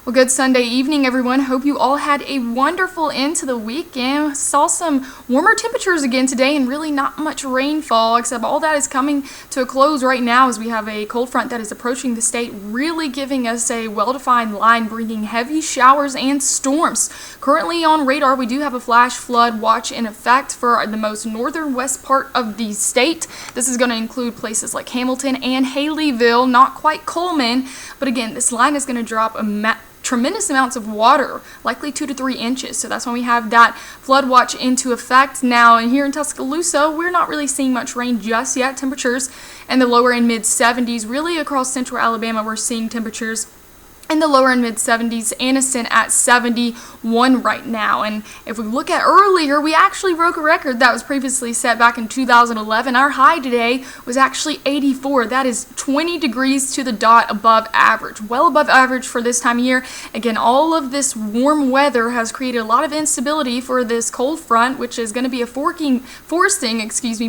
Well, good Sunday evening, everyone. Hope you all had a wonderful end to the weekend. Saw some warmer temperatures again today and really not much rainfall, except all that is coming to a close right now as we have a cold front that is approaching the state, really giving us a well-defined line, bringing heavy showers and storms. Currently on radar, we do have a flash flood watch in effect for the most northern west part of the state. This is going to include places like Hamilton and Haleyville, not quite Coleman, but again, this line is going to drop tremendous amounts of water, likely 2 to 3 inches. So that's when we have that flood watch into effect. Now, and here in Tuscaloosa, we're not really seeing much rain just yet. Temperatures in the lower and mid 70s. Really across central Alabama, we're seeing temperatures in the lower and mid 70s. Anniston at 71 right now. And if we look at earlier, we actually broke a record that was previously set back in 2011. Our high today was actually 84. That is 20 degrees to the dot above average, well above average for this time of year. Again, all of this warm weather has created a lot of instability for this cold front, which is going to be a forcing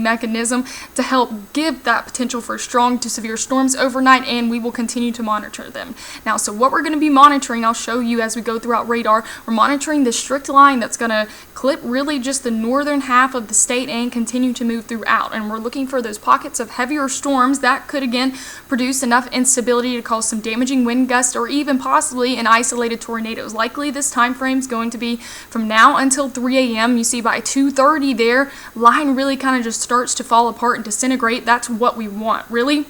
mechanism to help give that potential for strong to severe storms overnight, and we will continue to monitor them. Now, so what we're going to be monitoring, I'll show you as we go throughout radar. We're monitoring the strict line that's going to clip really just the northern half of the state and continue to move throughout. And we're looking for those pockets of heavier storms that could again produce enough instability to cause some damaging wind gusts or even possibly an isolated tornadoes. Likely this time frame is going to be from now until 3 a.m. You see by 2:30 there, line really kind of just starts to fall apart and disintegrate. That's what we want, really.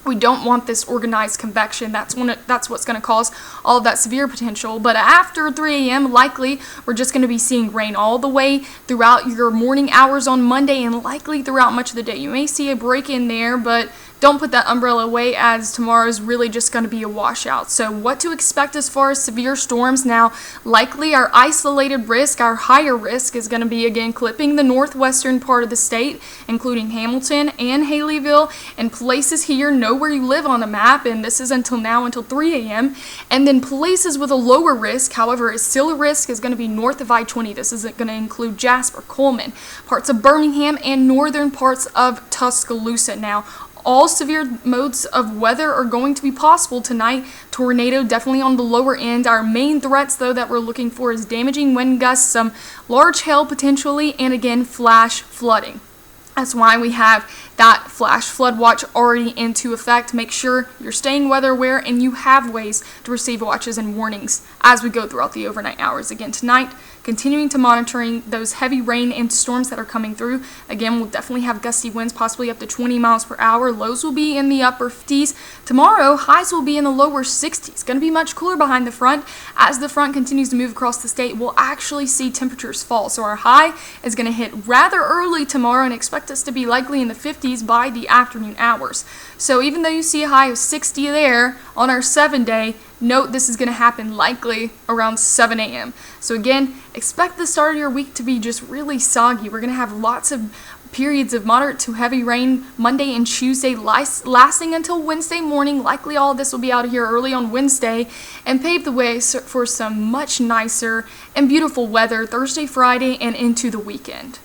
We don't want this organized convection. That's what's going to cause all of that severe potential. But after 3 a.m., likely we're just going to be seeing rain all the way throughout your morning hours on Monday and likely throughout much of the day. You may see a break in there, but don't put that umbrella away as tomorrow is really just going to be a washout. So what to expect as far as severe storms? Now, likely our isolated risk, our higher risk, is going to be again clipping the northwestern part of the state, including Hamilton and Haleyville and places here. Know where you live on the map, and this is until 3 a.m. And then places with a lower risk, however, is still a risk, is going to be north of I-20. This is going to include Jasper, Coleman, parts of Birmingham, and northern parts of Tuscaloosa. Now, all severe modes of weather are going to be possible tonight. Tornado definitely on the lower end. Our main threats, though, that we're looking for is damaging wind gusts, some large hail potentially, and again, flash flooding. That's why we have that flash flood watch already into effect. Make sure you're staying weather aware and you have ways to receive watches and warnings as we go throughout the overnight hours. Again, tonight, continuing to monitoring those heavy rain and storms that are coming through. Again, we'll definitely have gusty winds, possibly up to 20 miles per hour. Lows will be in the upper 50s. Tomorrow, highs will be in the lower 60s. Going to be much cooler behind the front. As the front continues to move across the state, we'll actually see temperatures fall. So our high is going to hit rather early tomorrow and expect us to be likely in the 50s by the afternoon hours. So even though you see a high of 60 there on our 7-day, note this is going to happen likely around 7 a.m. So again, expect the start of your week to be just really soggy. We're going to have lots of periods of moderate to heavy rain Monday and Tuesday, lasting until Wednesday morning. Likely all of this will be out of here early on Wednesday and pave the way for some much nicer and beautiful weather Thursday, Friday, and into the weekend.